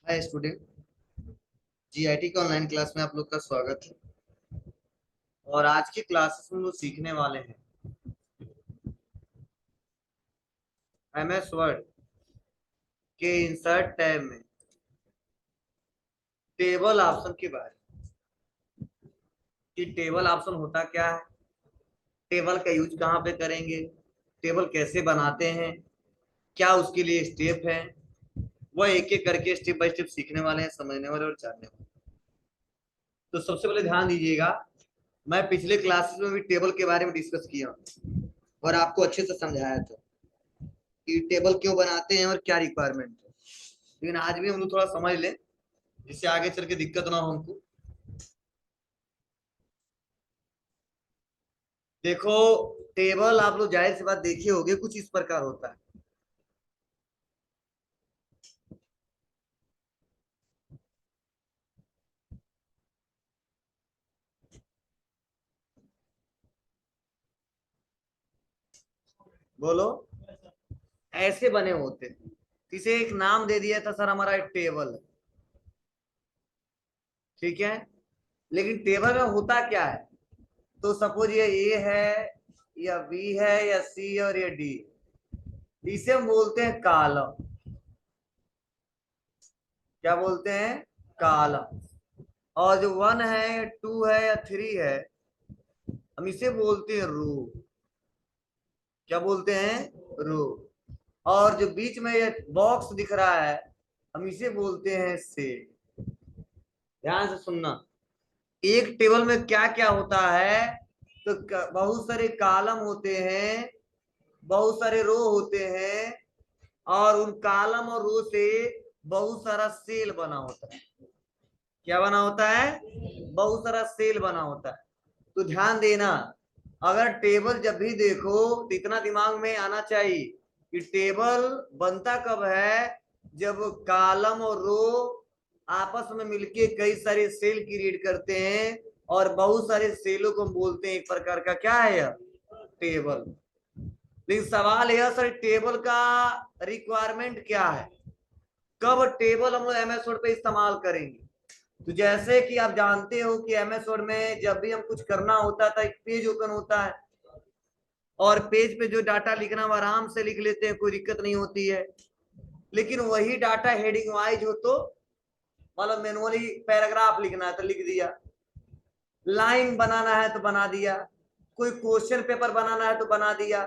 Hi student. GIT के online class में आप लोग का स्वागत है। और आज की क्लासेस में हम लोग सीखने वाले हैं एमएस वर्ड के इंसर्ट टैब में टेबल ऑप्शन के बारे में कि टेबल ऑप्शन होता क्या है, टेबल का यूज कहाँ पे करेंगे, टेबल कैसे बनाते हैं, क्या उसके लिए स्टेप है। वह एक एक करके स्टेप बाय स्टेप सीखने वाले हैं, समझने वाले और जानने वाले। तो सबसे पहले ध्यान दीजिएगा, मैं पिछले क्लासेस में भी टेबल के बारे में डिस्कस किया और आपको अच्छे से समझाया था कि टेबल क्यों बनाते हैं और क्या रिक्वायरमेंट है। लेकिन आज भी हम लोग थोड़ा समझ लें जिससे आगे चल के दिक्कत ना हो हमको। देखो, टेबल आप लोग जाहिर सी बात देखे होंगे, कुछ इस प्रकार होता है। बोलो, ऐसे बने होते हैं। इसे एक नाम दे दिया था सर, हमारा एक टेबल है, ठीक है। लेकिन टेबल में होता क्या है, तो सपोज ये ए है या बी है या सी और ये डी, इसे हम बोलते हैं कॉलम। क्या बोलते हैं? कॉलम। और जो वन है या टू है या थ्री है, हम इसे बोलते हैं रो। क्या बोलते हैं? रो। और जो बीच में ये बॉक्स दिख रहा है, हम इसे बोलते हैं सेल। ध्यान से सुनना, एक टेबल में क्या क्या होता है। तो बहुत सारे कॉलम होते हैं, बहुत सारे रो होते हैं, और उन कॉलम और रो से बहुत सारा सेल बना होता है। क्या बना होता है? बहुत सारा सेल बना होता है। तो ध्यान देना, अगर टेबल जब भी देखो तो इतना दिमाग में आना चाहिए कि टेबल बनता कब है, जब कॉलम और रो आपस में मिलके कई सारे सेल क्रिएट करते हैं, और बहुत सारे सेलों को हम बोलते हैं एक प्रकार का क्या है यह? टेबल। लेकिन सवाल यह सर, टेबल का रिक्वायरमेंट क्या है, कब टेबल हम लोग एमएस वर्ड पे इस्तेमाल करेंगे? तो जैसे कि आप जानते हो कि एमएस वर्ड में जब भी हम कुछ करना होता है तो एक पेज ओपन होता है, और पेज पे जो डाटा लिखना वो आराम से लिख लेते हैं, कोई दिक्कत नहीं होती है। लेकिन वही डाटा हेडिंग वाइज हो तो, मतलब मैनुअली पैराग्राफ लिखना है तो लिख दिया, लाइन बनाना है तो बना दिया, कोई क्वेश्चन पेपर बनाना है तो बना दिया।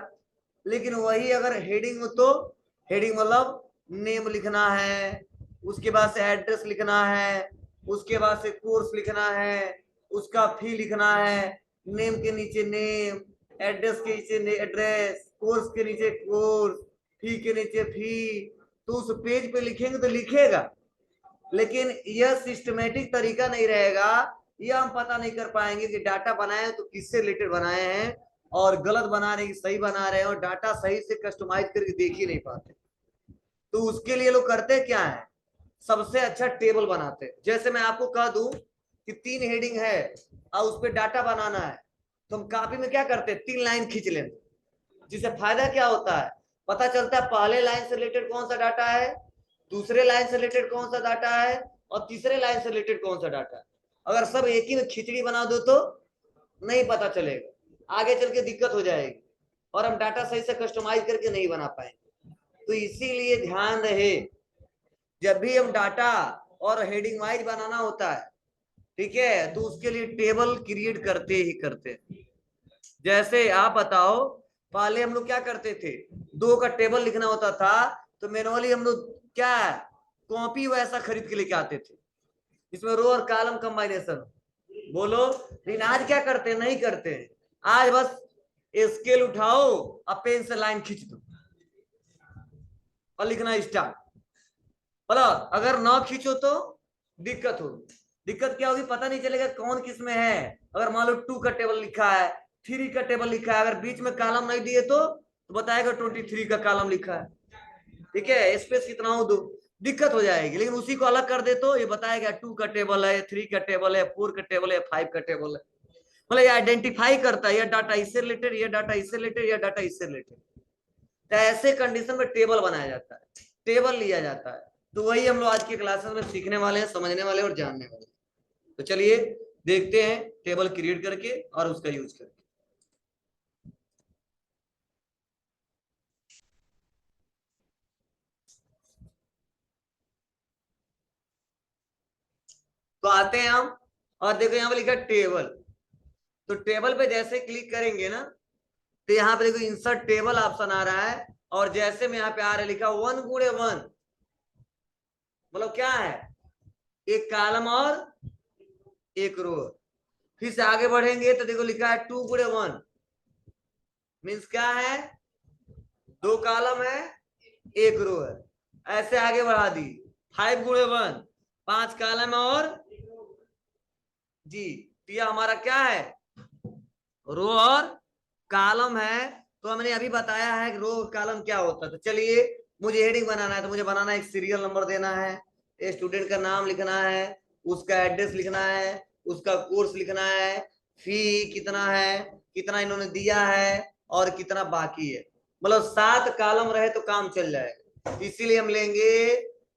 लेकिन वही अगर हेडिंग हो तो, हेडिंग मतलब नेम लिखना है, उसके बाद से एड्रेस लिखना है, उसके बाद से कोर्स लिखना है, उसका फी लिखना है, नेम के नीचे नेम, एड्रेस के नीचे एड्रेस, कोर्स के नीचे कोर्स, फी के नीचे फी। तो उस पेज पे लिखेंगे तो लिखेगा, लेकिन यह सिस्टमेटिक तरीका नहीं रहेगा। यह हम पता नहीं कर पाएंगे कि डाटा बनाए तो किससे रिलेटेड बनाए हैं, और गलत बना रहे हैं कि सही बना रहे हैं, और डाटा सही से कस्टमाइज करके देख ही नहीं पाते। तो उसके लिए लोग करते क्या है, सबसे अच्छा टेबल बनाते हैं। जैसे मैं आपको कह दूं कि 3 हेडिंग है और उस पर डाटा बनाना है, तो हम कॉपी में क्या करते हैं, 3 लाइन खींच लेते, जिससे फायदा क्या होता है, पता चलता है पहले लाइन से रिलेटेड कौन सा डाटा है, दूसरे लाइन से रिलेटेड कौन सा डाटा है, और तीसरे लाइन से रिलेटेड कौन सा डाटा है। अगर सब एक ही में खिचड़ी बना दो तो नहीं पता चलेगा, आगे चल के दिक्कत हो जाएगी, और हम डाटा सही से कस्टमाइज करके नहीं बना पाएंगे। तो इसीलिए ध्यान रहे, जब भी हम डाटा और हेडिंग वाइज बनाना होता है, ठीक है, तो उसके लिए टेबल क्रिएट करते ही करते। जैसे आप बताओ, पहले हम लोग क्या करते थे, 2 का टेबल लिखना होता था, तो मैनुअली हम लोग क्या, कॉपी वैसा खरीद के लेके आते थे, इसमें रो और कॉलम कंबाइनेशन। बोलो, लेकिन आज क्या करते हैं, नहीं करते हैं। आज बस स्केल उठाओ और पेन से लाइन खींच दो और लिखना स्टार्ट। मतलब अगर ना खींचो तो दिक्कत होगी। दिक्कत क्या होगी, पता नहीं चलेगा कौन किस में है। अगर मान लो 2 का टेबल लिखा है, 3 का टेबल लिखा है, अगर बीच में कॉलम नहीं दिए तो बताएगा 23 का कॉलम लिखा है, ठीक है, स्पेस कितना हो दो, दिक्कत हो जाएगी। लेकिन उसी को अलग कर दे तो ये बताएगा 2 का टेबल है, 3 का टेबल है, 4 का टेबल है, 5 का टेबल है। मतलब ये आइडेंटिफाई करता है, ये डाटा इससे रिलेटेड, ये डाटा इससे रिलेटेड, ये डाटा इससे रिलेटेड। तो ऐसे कंडीशन में टेबल बनाया जाता है, टेबल लिया जाता है। तो वही हम लोग आज की क्लासेस में सीखने वाले हैं, समझने वाले हैं और जानने वाले हैं। तो चलिए देखते हैं टेबल क्रिएट करके और उसका यूज करके। तो आते हैं हम और देखो यहाँ पे लिखा टेबल। तो टेबल पे जैसे क्लिक करेंगे ना, तो यहाँ पे देखो इंसर्ट टेबल ऑप्शन आ रहा है, और जैसे में यहाँ पे आ रहा है लिखा 1x1, मतलब क्या है, एक कॉलम और एक रो। फिर से आगे बढ़ेंगे तो देखो लिखा है 2x1, मीन्स क्या है, दो कॉलम है एक रो है। ऐसे आगे बढ़ा दी 5x1, पांच कॉलम है और जी, तो यह हमारा क्या है, रो और कॉलम है। तो हमने अभी बताया है कि रो और कॉलम क्या होता है। तो चलिए, मुझे हेडिंग बनाना है, तो मुझे बनाना है, एक सीरियल नंबर देना है, स्टूडेंट का नाम लिखना है, उसका एड्रेस लिखना है, उसका कोर्स लिखना है, फी कितना है, कितना इन्होंने दिया है और कितना बाकी है। मतलब 7 कॉलम रहे तो काम चल जाएगा। इसीलिए हम लेंगे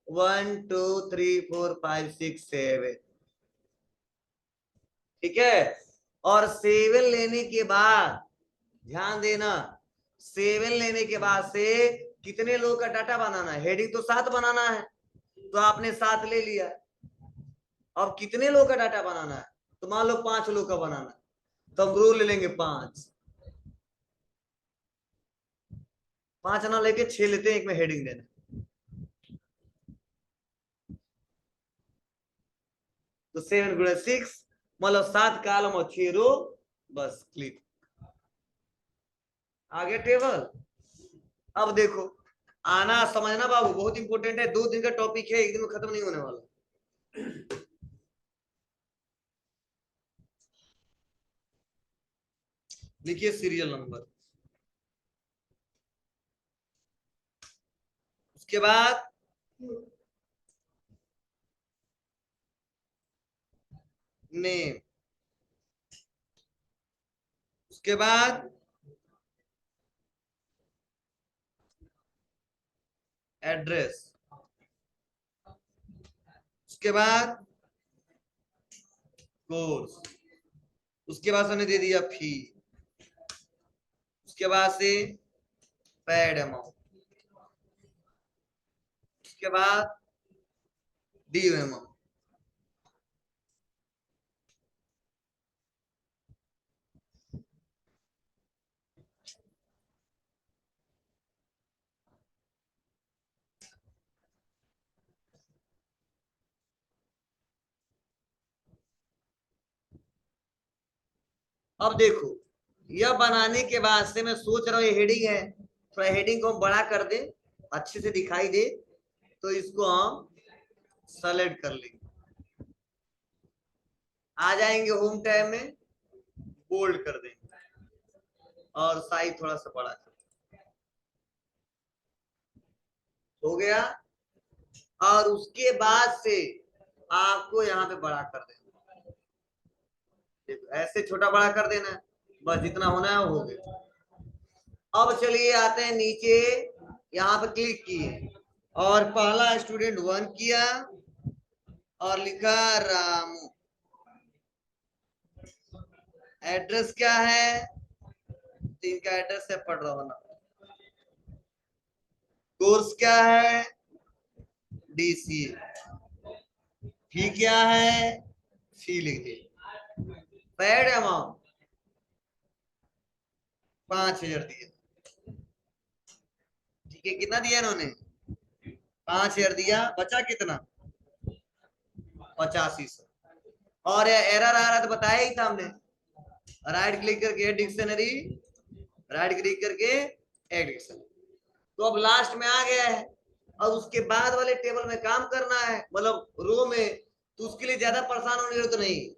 1 2 3 4 5 6 7, ठीक है। और 7 लेने के बाद ध्यान देना, 7 लेने के बाद से कितने लोग का डाटा बनाना है, हेडिंग तो 7 बनाना है, तो आपने 7 ले लिया। अब कितने लोग का डाटा बनाना है, तो मान लो 5 लोग का बनाना है, तो हम रो ले लेंगे 5, 5 ना लेके 6 लेते हैं, एक में हेडिंग देना। तो 7 × 6 मतलब 7 कॉलम और 6 रो, बस क्लिक, आगे टेबल। अब देखो, आना समझना बाबू बहुत इंपॉर्टेंट है, 2 दिन का टॉपिक है, एक दिन में खत्म नहीं होने वाला। लिखिए सीरियल नंबर, उसके बाद नेम, उसके बाद एड्रेस, उसके बाद कोर्स, उसके बाद हमने दे दिया फी, उसके बाद से पेड अमाउंट, उसके बाद ड्यू अमाउंट। अब देखो, यह बनाने के बाद से मैं सोच रहा हूँ ये हेडिंग है, थोड़ा हेडिंग को हम बड़ा कर दें, अच्छे से दिखाई दे, तो इसको हम सेलेक्ट कर लेंगे, आ जाएंगे होम टैब में, बोल्ड कर देंगे और साइज थोड़ा सा बड़ा कर, हो गया। और उसके बाद से आपको यहाँ पे बड़ा कर देना, ऐसे छोटा बड़ा कर देना है, बस जितना होना है वो हो गया। अब चलिए आते हैं नीचे, यहाँ पे क्लिक किए और पहला स्टूडेंट 1 किया और लिखा रामू, एड्रेस क्या है, तो इनका एड्रेस से पढ़ रहा होना, कोर्स क्या है, DCA, फी क्या है, फी लिख दिए, पेड अमाउंट 5,000 दिया, ठीक है। कितना दिया इन्होंने, 5,000 दिया, बचा कितना, 8500। और एरर आ रहा तो बताया ही था हमने, राइट क्लिक करके डिक्शनरी, राइट क्लिक करके एड डिक्शनरी। तो अब लास्ट में आ गया है, और उसके बाद वाले टेबल में काम करना है, मतलब रो में, तो उसके लिए ज्यादा परेशान होने की जरूरत नहीं,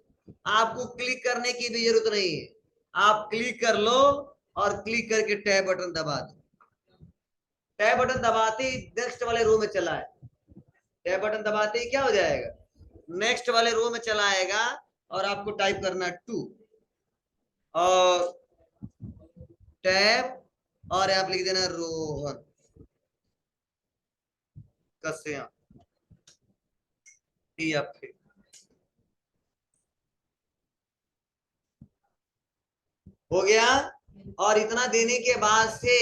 आपको क्लिक करने की भी जरूरत नहीं है, आप क्लिक कर लो और क्लिक करके टैब बटन दबा दो, टैब बटन दबाते ही नेक्स्ट वाले रो में चला है, टैब बटन दबाते ही क्या हो जाएगा, नेक्स्ट वाले रो में चला आएगा, और आपको टाइप करना 2 और टैब और आप लिख देना रोहन कस्या, टी या फिर हो गया। और इतना देने के बाद से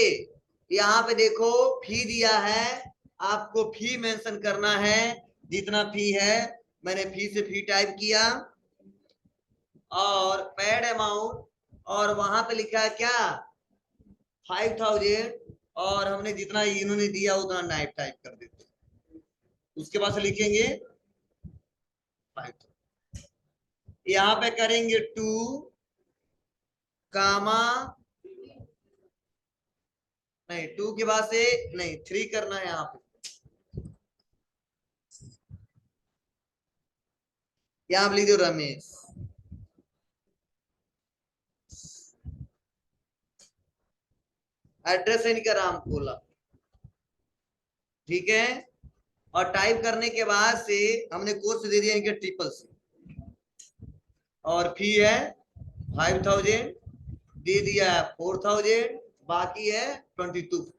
यहाँ पे देखो फी दिया है, आपको फी मेंशन करना है, जितना फी है। मैंने फी से फी टाइप किया और पेड अमाउंट, और वहां पे लिखा है क्या 5000, और हमने जितना इन्होंने दिया उतना नाइट टाइप कर देते। उसके बाद से लिखेंगे 5000, यहाँ पे करेंगे 2 कामा, नहीं 2 के बाद से नहीं 3 करना है यहाँ पे। यहाँ पे लिख दो रमेश, एड्रेस है इनका रामकोला, ठीक है। और टाइप करने के बाद से हमने कोर्स दे दिया इनके ट्रिपल सी, और फी है 5000, दे दिया है 4000, बाकी है 22।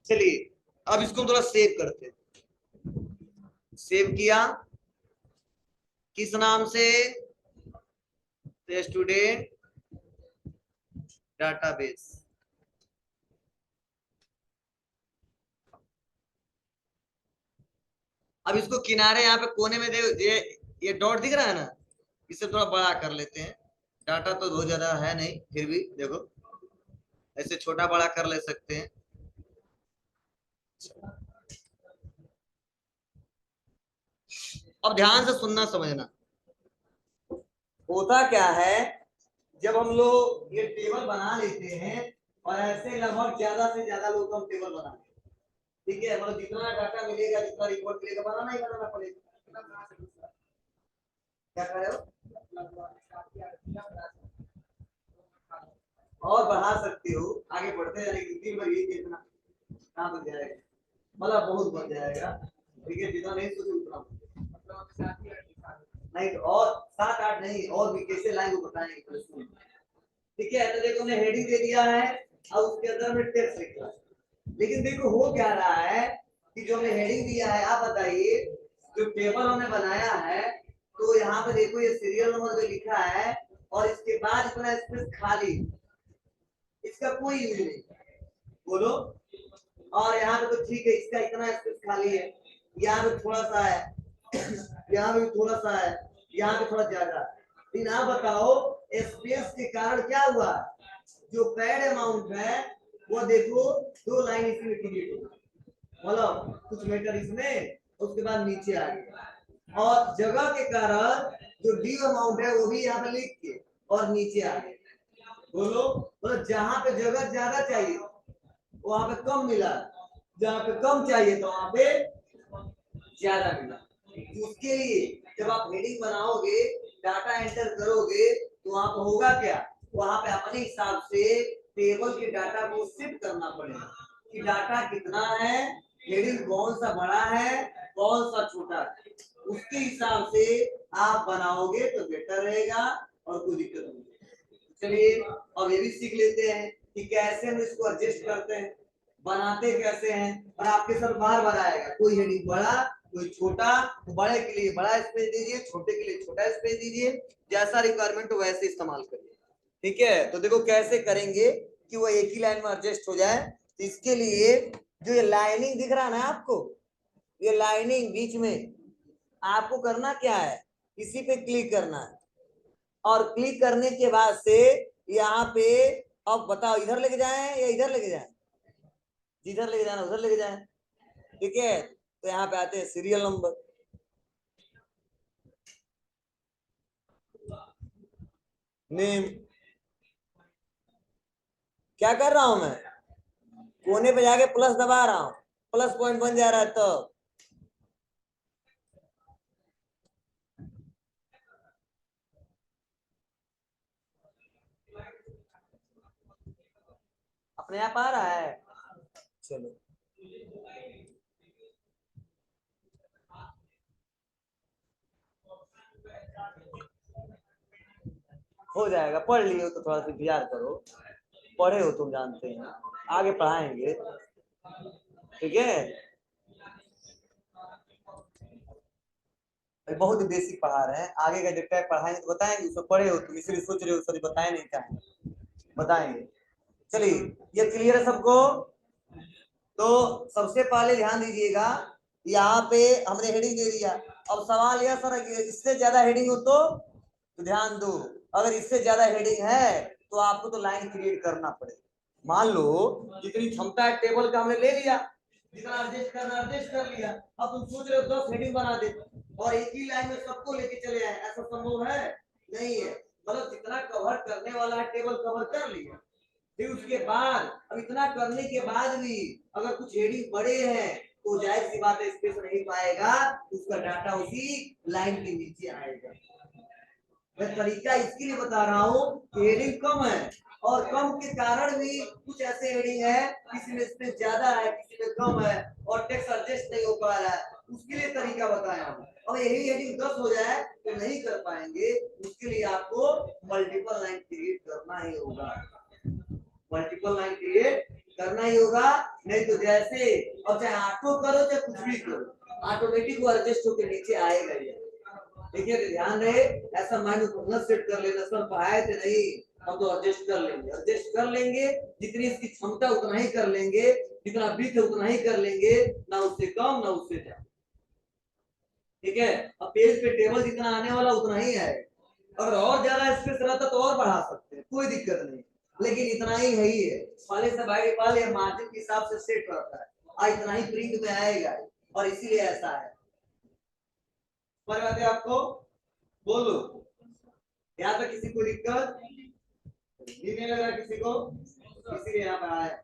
चलिए अब इसको थोड़ा सेव करते हैं। सेव किया किस नाम से, स्टूडेंट डाटाबेस। अब इसको किनारे यहाँ पे कोने में दे, ये डॉट दिख रहा है ना, इसे थोड़ा बड़ा कर लेते हैं। डाटा तो बहुत ज्यादा है नहीं, फिर भी देखो ऐसे छोटा बड़ा कर ले सकते हैं। अब ध्यान से सुनना समझना, होता क्या है जब हम लोग ये टेबल बना लेते हैं, और ऐसे लगभग ज्यादा से ज्यादा लोग हम टेबल बना लेते हैं, ठीक है, मतलब जितना डाटा मिलेगा, जितना रिपोर्ट मिलेगा, बनाना ही बनाना पड़ेगा। क्या कर रहे हो, और बढ़ा सकते हो, आगे बढ़ते जाने की दिन भर ये देखना कहाँ बन जाएगा, मतलब बहुत बन जाएगा, ठीक है, जितना नहीं सोचे उतना नहीं, तो और 7 8 नहीं, और भी कैसे लाइन को बताएंगे, ठीक है। तो देखो हमने हेडिंग दे दिया है, अब उसके अंदर में टेक्स्ट लिखा है, लेकिन देखो हो क्या रहा है कि जो हमने हेडिंग दिया है, आप बताइए जो टेबल हमने बनाया है, तो यहाँ पे देखो ये सीरियल नंबर जो लिखा है, और इसके बाद इतना स्पेस खाली, इसका कोई यूज नहीं, बोलो। और यहाँ पे तो ठीक है, इसका इतना स्पेस खाली है, यहाँ पे थोड़ा सा है, यहाँ पे भी थोड़ा सा है, यहाँ पे थोड़ा ज्यादा। लेकिन आप बताओ स्पेस के कारण क्या हुआ, जो पैड अमाउंट है वो देखो 2 लाइन इसमें क्रिएट हो, मतलब कुछ मीटर इसमें, उसके बाद नीचे आ गया, और जगह के कारण जो डी अमाउंट है वो भी यहाँ पे लिख के और नीचे आ गया, बोलो। मतलब जहां पे जगह ज्यादा चाहिए वहां पे कम मिला, जहां पे कम चाहिए तो वहां पे ज्यादा मिला। उसके लिए जब आप हेडिंग बनाओगे, डाटा एंटर करोगे, तो वहां पर होगा क्या, वहां पे अपने हिसाब से टेबल के डाटा को शिफ्ट करना पड़ेगा कि डाटा कितना है, हेडिंग कौन सा बड़ा है, कौन सा छोटा है, उसके हिसाब से आप बनाओगे तो बेटर रहेगा, और कोई दिक्कत नहीं। चलिए अब ये भी सीख लेते हैं कि कैसे हम इसको एडजस्ट करते हैं, बनाते कैसे हैं, और आपके सर बार बार आएगा कोई हेडिंग बड़ा कोई छोटा, तो बड़े के लिए बड़ा स्पेस दीजिए, छोटे के लिए छोटा स्पेस दीजिए, जैसा रिक्वायरमेंट हो वैसे इस्तेमाल करिए, ठीक है। तो देखो कैसे करेंगे कि वो एक ही लाइन में एडजस्ट हो जाए। तो इसके लिए जो ये लाइनिंग दिख रहा है ना आपको, ये लाइनिंग बीच में, आपको करना क्या है, इसी पे क्लिक करना है, और क्लिक करने के बाद से यहाँ पे अब बताओ इधर लेके जाएं या इधर लेके जाएं, जिधर लेके जाना उधर लेके जाएं, ठीक है। तो यहाँ पे आते हैं सीरियल नंबर, नेम, क्या कर रहा हूं मैं, कोने पे जाके प्लस दबा रहा हूं, प्लस पॉइंट बन जा रहा है, तो अपने आप आ रहा है। चलो हो जाएगा, पढ़ लिए हो तो थोड़ा सा इंतजार करो, पढ़े हो तुम जानते हैं, आगे पढ़ाएंगे, ठीक है। बहुत बेसिक पढ़ा रहे हैं, आगे का जब टैग पढ़ाएंगे तो बताएंगे, उसमें पढ़े हो तुम इसलिए सोच रहे हो सॉरी बताए नहीं, क्या बताएंगे। चलिए ये क्लियर है सबको। तो सबसे पहले ध्यान दीजिएगा, यहाँ पे हमने हेडिंग दे दिया। अब सवाल यह सर इससे ज्यादा हेडिंग हो तो ध्यान दो, अगर इससे ज्यादा हेडिंग है तो आपको तो लाइन क्रिएट करना पड़ेगा। मान लो जितनी क्षमता है टेबल का हमने ले लिया, जितना एडजस्ट करना एडजस्ट कर लिया, अब तुम सोच रहे हो 10 हेडिंग बना दे और एक ही लाइन में सबको लेके चले आए, ऐसा संभव है? नहीं है। मतलब जितना कवर करने वाला है टेबल कवर कर लिया, फिर उसके बाद अब इतना करने के बाद भी अगर कुछ हेडिंग बड़े हैं तो जाहिर सी बात है स्पेस नहीं पाएगा, उसका डाटा उसी लाइन के नीचे आएगा। मैं तरीका इसके लिए बता रहा हूँ कि हेडिंग कम है और कम के कारण भी कुछ ऐसे हेडिंग है किसी में स्पेस ज्यादा है किसी में कम है और टेक्स्ट एडजस्ट नहीं हो पा रहा है, उसके लिए तरीका बताया हूँ। अब यही हेडिंग 10 हो जाए तो नहीं कर पाएंगे, उसके लिए आपको मल्टीपल लाइन क्रिएट करना ही होगा, मल्टीपल लाइन क्रिएट करना ही होगा। नहीं तो जैसे और चाहे ऑटो करो चाहे कुछ भी करो ऑटोमेटिक वो एडजस्ट होकर नीचे आएगा ही। देखिए ध्यान रहे, ऐसा माइंड में सेट कर लेना सर पढ़ाए थे नहीं, हम तो एडजस्ट कर लेंगे जितनी इसकी क्षमता उतना ही कर लेंगे, जितना बीच है उतना ही कर लेंगे, ना उससे कम ना उससे ज्यादा, ठीक है। अब पेज पे टेबल जितना आने वाला उतना ही है, अगर और ज्यादा स्पेस रहता तो और बढ़ा सकते हैं, कोई दिक्कत नहीं, लेकिन इतना ही है पहले से बाय पहले मार्जिन के हिसाब से सेट करता है, इतना ही प्रिंट में आएगा और इसीलिए ऐसा है। समझ आते आपको? बोलो, यहाँ पे किसी को दिक्कत नहीं लग रहा किसी को, इसीलिए यहाँ पे आया।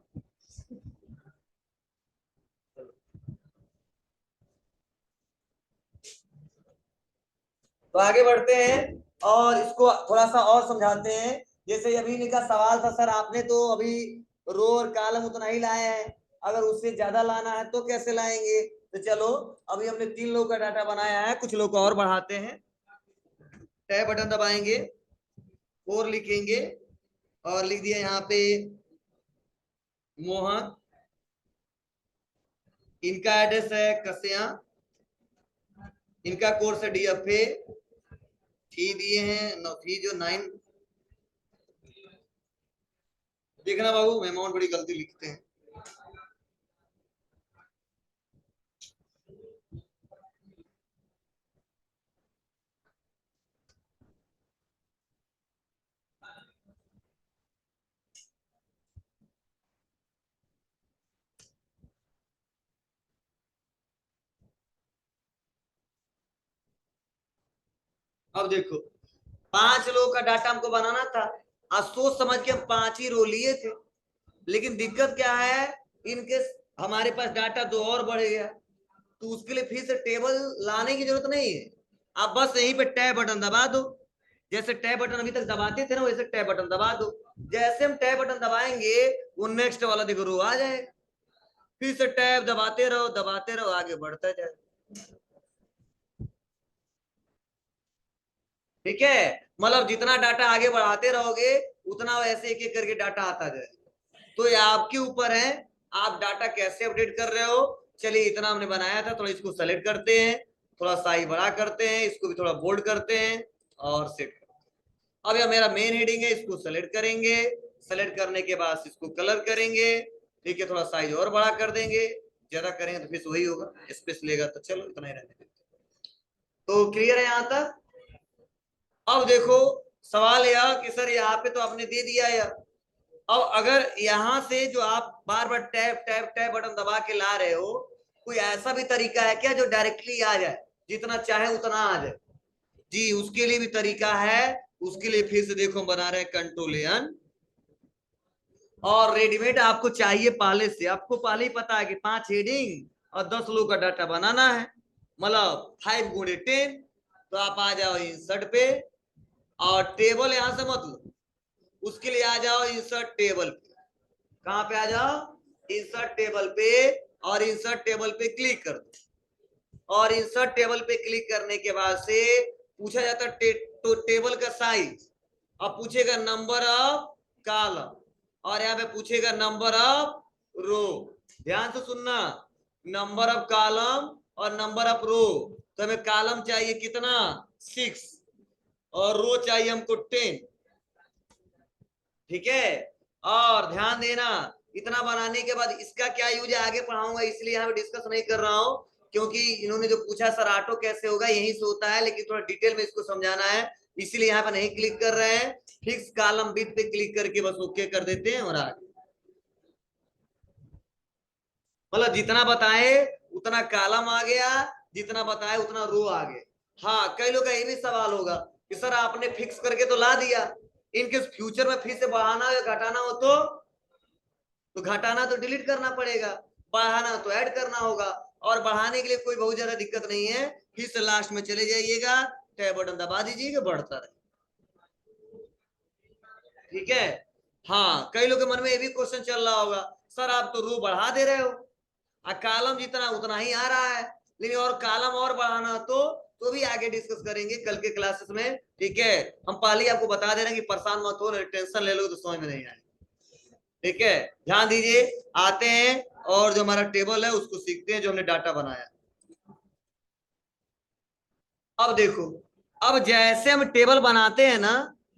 तो आगे बढ़ते हैं और इसको थोड़ा सा और समझाते हैं। जैसे अभी का सवाल था सर आपने तो अभी रो और कॉलम उतना ही लाए हैं, अगर उससे ज्यादा लाना है तो कैसे लाएंगे? तो चलो अभी हमने 3 लोग का डाटा बनाया है, कुछ लोग को और बढ़ाते हैं। टैब बटन दबाएंगे, 4 लिखेंगे और लिख दिया यहाँ पे मोहन, इनका एड्रेस है कसिया, इनका कोर्स है DFA, फी दिए हैं फी जो 9, देखना बाबू अमाउंट बड़ी गलती लिखते हैं। अब देखो 5 लोगों का डाटा हमको बनाना था, आज सोच समझ के हम 5 ही रो लिए थे, लेकिन दिक्कत क्या है इनके हमारे पास डाटा 2 और बढ़ गया, तो उसके लिए फिर से टेबल लाने की जरूरत नहीं है, आप बस यहीं पे टैब बटन दबा दो, जैसे टैब बटन अभी तक दबाते थे ना वैसे टैब बटन दबा दो, जैसे हम टैब बटन दबाएंगे वो नेक्स्ट वाला देखो रो आ जाएगा, फिर से टैब दबाते रहो आगे बढ़ता जाए, ठीक है। मतलब जितना डाटा आगे बढ़ाते रहोगे उतना वैसे एक एक करके डाटा आता जाएगा, तो ये आपके ऊपर है आप डाटा कैसे अपडेट कर रहे हो। चलिए इतना हमने बनाया था, थोड़ा इसको सेलेक्ट करते हैं, थोड़ा साइज बड़ा करते हैं, इसको भी थोड़ा बोल्ड करते हैं और सेट करते हैं। अब यह मेरा मेन हेडिंग है, इसको सेलेक्ट करेंगे, सेलेक्ट करने के बाद इसको कलर करेंगे, ठीक है, थोड़ा साइज और बड़ा कर देंगे, ज्यादा करेंगे तो फिर वही होगा स्पेस लेगा, तो चलो इतना ही रहने देते। तो क्लियर है यहाँ तक? अब देखो सवाल यह कि सर यहाँ पे तो आपने दे दिया है, अब अगर यहाँ से जो आप बार बार टैब टैब टैब बटन दबा के ला रहे हो, कोई ऐसा भी तरीका है क्या जो डायरेक्टली आ जाए, जितना चाहे उतना आ जाए? जी उसके लिए भी तरीका है, उसके लिए फिर से देखो हम बना रहे हैं कंट्रोल और रेडीमेड आपको चाहिए पहले से, आपको पहले ही पता है कि 5 हेडिंग और 10 लोग का डाटा बनाना है, मतलब 5 गुणे 10, तो आप आ जाओ इंसर्ट पे और टेबल यहां से मत लो, उसके लिए आ जाओ इंसर्ट टेबल पे, कहां पे आ जाओ इंसर्ट टेबल पे, और इंसर्ट टेबल पे क्लिक कर दो, और इंसर्ट टेबल पे क्लिक करने के बाद से पूछा जाता तो टेबल का साइज, अब पूछेगा नंबर ऑफ कॉलम, और यहाँ पे पूछेगा नंबर ऑफ रो। ध्यान से सुनना, नंबर ऑफ कॉलम और नंबर ऑफ रो। तो हमें कॉलम चाहिए कितना, 6, और रो चाहिए हमको 10। ठीक है, और ध्यान देना, इतना बनाने के बाद इसका क्या यूज है आगे पढ़ाऊंगा, इसलिए यहाँ पे डिस्कस नहीं कर रहा हूं, क्योंकि इन्होंने जो पूछा सर ऑटो कैसे होगा, यही से होता है, लेकिन थोड़ा डिटेल में इसको समझाना है, इसलिए यहाँ पे नहीं क्लिक कर रहे हैं। फिक्स कॉलम विथ पे क्लिक करके बस ओके कर देते हैं और आगे, मतलब जितना बताए उतना कॉलम आ गया, जितना बताए उतना रो आ गया। हाँ, कई लोग का ये भी सवाल होगा कि सर आपने फिक्स करके तो ला दिया, इनके फ्यूचर में फिर से बढ़ाना या घटाना हो तो घटाना तो डिलीट करना पड़ेगा, बढ़ाना तो ऐड करना होगा। और बढ़ाने के लिए कोई बहुत ज्यादा दिक्कत नहीं है, फिर से लास्ट में चले जाइएगा, टैब बटन दबा दीजिएगा, बढ़ता रहे। ठीक है, हाँ, कई लोगों के मन में ये भी क्वेश्चन चल रहा होगा, सर आप तो रो बढ़ा दे रहे हो, कॉलम जितना उतना ही आ रहा है, लेकिन और कॉलम और बढ़ाना तो भी आगे डिस्कस करेंगे कल के क्लासेस में। ठीक है, हम पहले ही आपको बता दे रहे हैं कि परेशान मत हो, टेंशन ले लो तो समझ में नहीं आए। ठीक है, ध्यान दीजिए, आते हैं और जो हमारा टेबल है उसको सीखते हैं, जो हमने डाटा बनाया। अब देखो, अब जैसे हम टेबल बनाते हैं ना,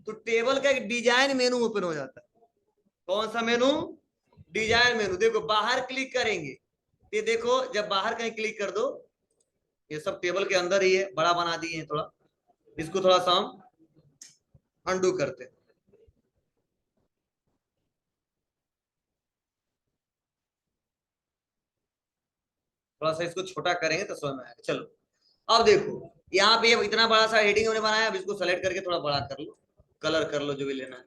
तो टेबल का एक डिजाइन मेनू ओपन हो जाता है। कौन सा मेनू, डिजाइन मेनू। देखो बाहर क्लिक करेंगे, ये देखो जब बाहर कहीं क्लिक कर दो, ये सब टेबल के अंदर ही है, बड़ा बना दिए हैं थोड़ा, इसको थोड़ा सा हम अंडू करते हैं, थोड़ा सा इसको छोटा करेंगे तो समझ में आएगा। चलो, अब देखो यहाँ पे इतना बड़ा सा हेडिंग हमने बनाया, अब इसको सेलेक्ट करके थोड़ा बड़ा कर लो, कलर कर लो जो भी लेना है।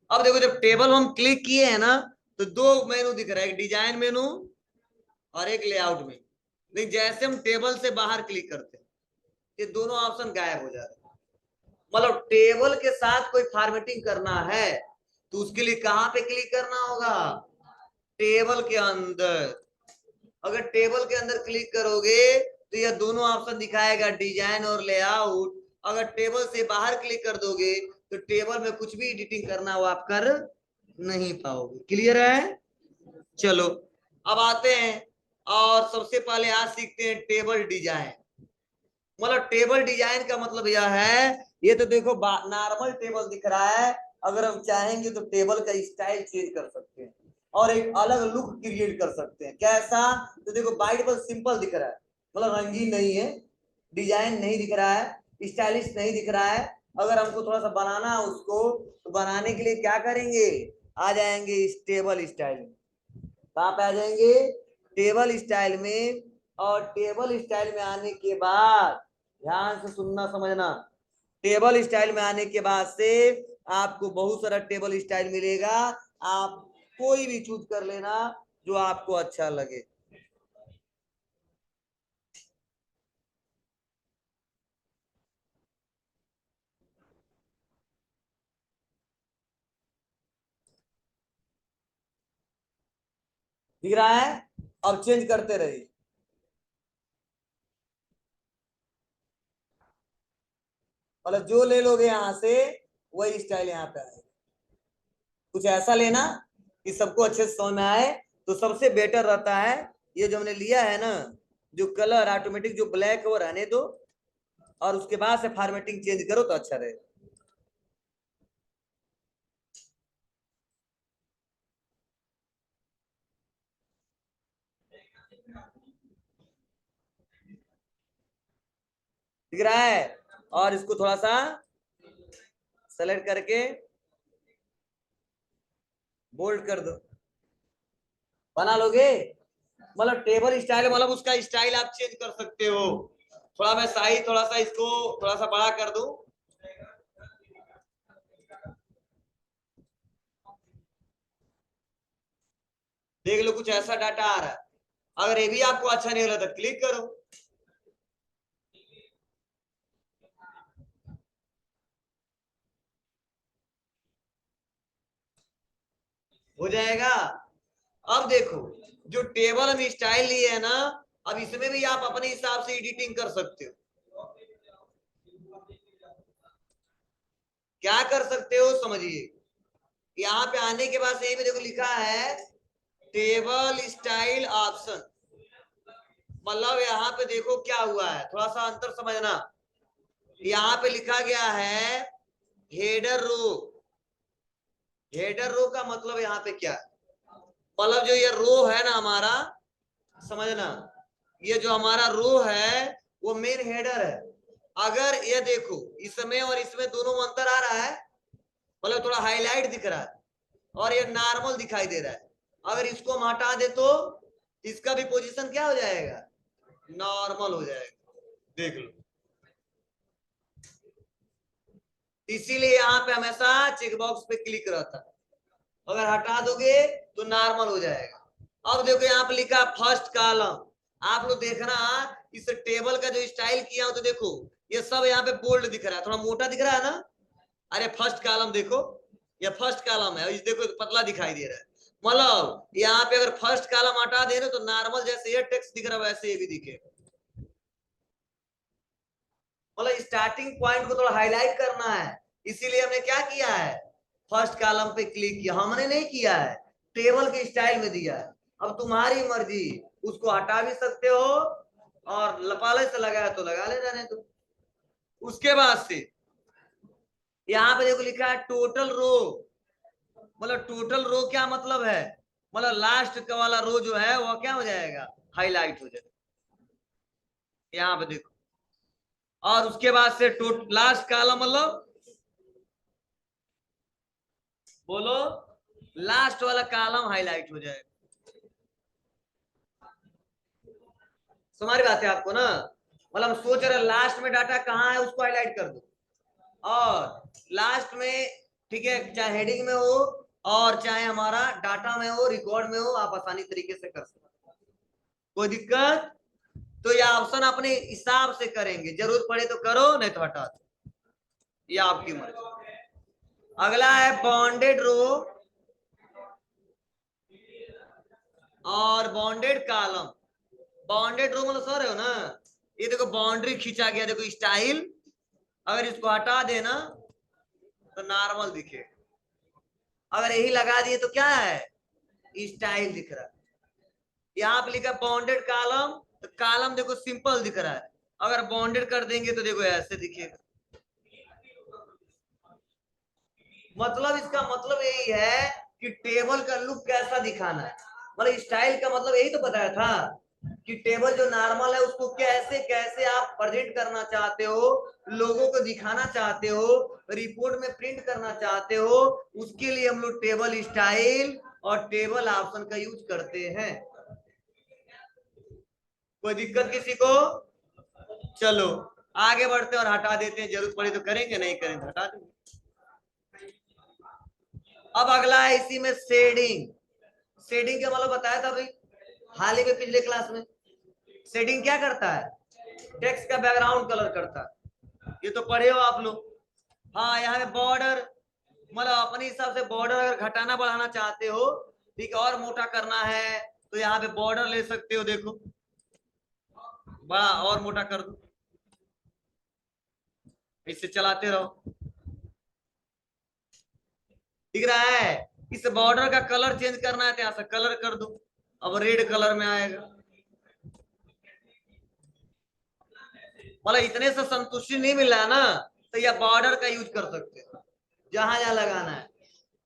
अब देखो जब टेबल हम क्लिक किए हैं ना, तो दो मेनू दिख रहा है, एक डिजाइन मेनू और एक लेआउट में। लेकिन जैसे हम टेबल से बाहर क्लिक करते हैं, ये दोनों ऑप्शन गायब हो जाते हैं। मतलब टेबल के साथ कोई फॉर्मेटिंग करना है तो उसके लिए कहां पे क्लिक करना होगा, टेबल के अंदर। अगर टेबल के अंदर क्लिक करोगे तो यह दोनों ऑप्शन दिखाएगा, डिजाइन और लेआउट। अगर टेबल से बाहर क्लिक कर दोगे तो टेबल में कुछ भी एडिटिंग करना हो आप कर नहीं पाओगे। क्लियर है, चलो अब आते हैं, और सबसे पहले आज सीखते हैं टेबल डिजाइन। मतलब टेबल डिजाइन का मतलब यह है, ये तो देखो नॉर्मल टेबल दिख रहा है, अगर हम चाहेंगे तो टेबल का स्टाइल चेंज कर सकते हैं और एक अलग लुक क्रिएट कर सकते हैं। कैसा, तो देखो बाई डिफॉल्ट सिंपल दिख रहा है, मतलब रंगीन नहीं है, डिजाइन नहीं दिख रहा है, स्टाइलिश नहीं दिख रहा है। अगर हमको थोड़ा सा बनाना है उसको, तो बनाने के लिए क्या करेंगे, आ जाएंगे इस टेबल स्टाइल में। कहाँ पे आ जाएंगे, टेबल स्टाइल में। और टेबल स्टाइल में आने के बाद ध्यान से सुनना समझना, टेबल स्टाइल में आने के बाद से आपको बहुत सारा टेबल स्टाइल मिलेगा, आप कोई भी चूज कर लेना जो आपको अच्छा लगे। दिख रहा है, अब चेंज करते रहिए। मतलब जो ले लोगे यहां से वही स्टाइल यहाँ पे आएगा। कुछ ऐसा लेना कि सबको अच्छे से समझ में आए, तो सबसे बेटर रहता है ये जो हमने लिया है ना, जो कलर ऑटोमेटिक जो ब्लैक है वो रहने दो, और उसके बाद से फॉर्मेटिंग चेंज करो तो अच्छा रहेगा। दिख रहा है, और इसको थोड़ा सा सेलेक्ट करके बोल्ड कर दो, बना लोगे। मतलब टेबल स्टाइल, मतलब उसका स्टाइल आप चेंज कर सकते हो। थोड़ा मैं साइज थोड़ा सा इसको थोड़ा सा बड़ा कर दूं, देख लो कुछ ऐसा डाटा आ रहा है। अगर ये भी आपको अच्छा नहीं लगा तो क्लिक करो, हो जाएगा। अब देखो, जो टेबल हम स्टाइल लिए है ना, अब इसमें भी आप अपने हिसाब से एडिटिंग कर सकते हो। क्या कर सकते हो समझिए। यहाँ पे आने के बाद यही में देखो लिखा है टेबल स्टाइल ऑप्शन। मतलब यहाँ पे देखो क्या हुआ है, थोड़ा सा अंतर समझना। यहाँ पे लिखा गया है हेडर रो। हेडर रो का मतलब यहाँ पे क्या है, मतलब जो ये रो है ना हमारा, समझना, ये जो हमारा रो है वो मेन हेडर है। अगर ये देखो इसमें और इसमें दोनों में अंतर आ रहा है, मतलब थोड़ा हाईलाइट दिख रहा है और ये नॉर्मल दिखाई दे रहा है। अगर इसको हम हटा दे तो इसका भी पोजीशन क्या हो जाएगा, नॉर्मल हो जाएगा। देख लो, इसीलिए यहाँ पे हमेशा चेक बॉक्स पे क्लिक रहता है, अगर हटा दोगे तो नॉर्मल हो जाएगा। अब देखो यहाँ पे लिखा फर्स्ट कॉलम, आप लोग देखना इस टेबल का जो स्टाइल किया हो तो देखो ये सब यहाँ पे बोल्ड दिख रहा है, थोड़ा मोटा दिख रहा है ना। अरे फर्स्ट कॉलम देखो, ये फर्स्ट कॉलम है, इस देखो पतला दिखाई दे रहा है। मतलब यहाँ पे अगर फर्स्ट कॉलम हटा दे रहे तो नॉर्मल जैसे ये टेक्स्ट दिख रहा है वैसे ये भी दिखेगा। मतलब स्टार्टिंग पॉइंट को थोड़ा हाईलाइट करना है, इसीलिए हमने क्या किया है, फर्स्ट कॉलम पे क्लिक किया। हमने नहीं किया है, टेबल के स्टाइल में दिया है। अब तुम्हारी मर्जी, उसको हटा भी सकते हो और लपाले से लगाया तो लगा ले जाने दो। उसके बाद से यहाँ पे देखो लिखा है टोटल रो। मतलब टोटल रो क्या मतलब है, मतलब लास्ट का वाला रो जो है वो क्या हो जाएगा, हाईलाइट हो जाएगा। यहाँ पे देखो, और उसके बाद से लास्ट कॉलम मतलब बोलो, लास्ट वाला कॉलम हाईलाइट हो जाएगा। तुम्हारी बात है आपको ना, मतलब हम सोच रहे लास्ट में डाटा कहाँ है उसको हाईलाइट कर दो, और लास्ट में ठीक है, चाहे हेडिंग में हो और चाहे हमारा डाटा में हो, रिकॉर्ड में हो, आप आसानी तरीके से कर सकते हो, कोई दिक्कत। तो ये ऑप्शन अपने हिसाब से करेंगे, जरूरत पड़े तो करो नहीं तो हटा दो, ये आपकी मर्जी। अगला है बॉन्डेड रो और बॉन्डेड कॉलम। बॉन्डेड रो मतलब सर है ना, ये देखो बाउंड्री खींचा गया, देखो स्टाइल, अगर इसको हटा देना तो नॉर्मल दिखे, अगर यही लगा दिए तो क्या है, स्टाइल दिख रहा है। यहाँ पे लिखा बॉन्डेड कॉलम, तो कॉलम देखो सिंपल दिख रहा है, अगर बॉन्डेड कर देंगे तो देखो ऐसे दिखेगा। मतलब इसका मतलब यही है कि टेबल का लुक कैसा दिखाना है, मतलब स्टाइल का मतलब यही तो बताया था कि टेबल जो नॉर्मल है उसको कैसे कैसे आप प्रेजेंट करना चाहते हो, लोगों को दिखाना चाहते हो, रिपोर्ट में प्रिंट करना चाहते हो, उसके लिए हम लोग टेबल स्टाइल और टेबल ऑप्शन का यूज करते हैं। कोई दिक्कत किसी को, चलो आगे बढ़ते और हटा देते हैं, जरूरत पड़ी तो करेंगे, नहीं करेंगे तो हटा देंगे। अब अगला है इसी में शेडिंग। शेडिंग का मतलब बताया था भाई हाल ही में पिछले क्लास में। शेडिंग क्या करता है, टेक्स्ट का बैकग्राउंड कलर करता है, ये तो पढ़े हो आप लोग। हाँ यहाँ पे बॉर्डर, मतलब अपने हिसाब से बॉर्डर अगर घटाना बढ़ाना चाहते हो, ठीक है, और मोटा करना है तो यहाँ पे बॉर्डर ले सकते हो, देखो बड़ा और मोटा कर दो, इससे चलाते रहो, दिख रहा है। इस बॉर्डर का कलर चेंज करना है तो यहाँ से कलर कर दो, अब रेड कलर में आएगा। मतलब इतने से संतुष्टि नहीं मिल रहा है ना, तो यह बॉर्डर का यूज कर सकते हो जहां जहां लगाना है।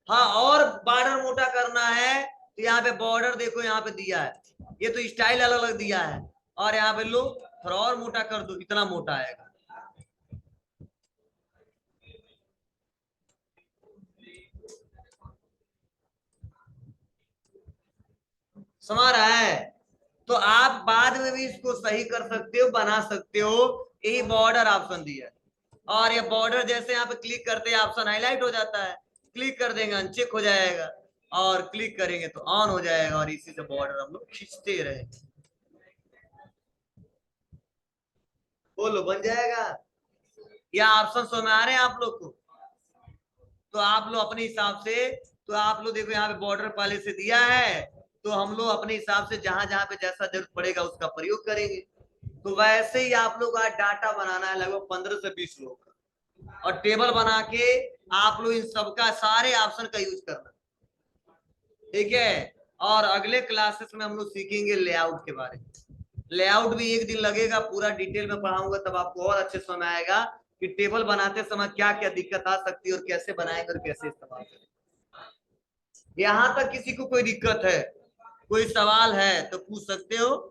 हाँ, और बॉर्डर मोटा करना है तो यहाँ पे बॉर्डर देखो यहाँ पे दिया है, ये तो स्टाइल अलग अलग दिया है, और यहाँ पे लो थोड़ा और मोटा कर दो, इतना मोटा आएगा। समझ रहा है, तो आप बाद में भी इसको सही कर सकते हो, बना सकते हो, यही बॉर्डर ऑप्शन दिया है। और ये बॉर्डर जैसे यहाँ पे क्लिक करते हैं ऑप्शन हाईलाइट हो जाता है, क्लिक कर देंगे अनचेक हो जाएगा, और क्लिक करेंगे तो ऑन हो जाएगा, और इसी से बॉर्डर हम लोग खींचते रहेंगे। बोलो बन जाएगा, या ऑप्शन समझ में आ रहे हैं आप लोग को। तो आप लोग अपने हिसाब से, तो आप लोग देखो यहाँ पे बॉर्डर पहले से दिया है, तो हम लोग अपने हिसाब से जहां जहां पे जैसा जरूरत पड़ेगा उसका प्रयोग करेंगे। तो वैसे ही आप लोग का डाटा बनाना है लगभग 15 से 20 लोग का, और टेबल बना के आप लोग इन सबका सारे ऑप्शन का यूज करना, ठीक है। और अगले क्लासेस में हम लोग सीखेंगे लेआउट के बारे में। लेआउट भी एक दिन लगेगा, पूरा डिटेल में पढ़ाऊंगा, तब आपको और अच्छे समझ आएगा कि टेबल बनाते समय क्या क्या दिक्कत आ सकती है और कैसे बनाएंगे और कैसे इस्तेमाल करेंगे। यहां तक किसी को कोई दिक्कत है, कोई सवाल है तो पूछ सकते हो।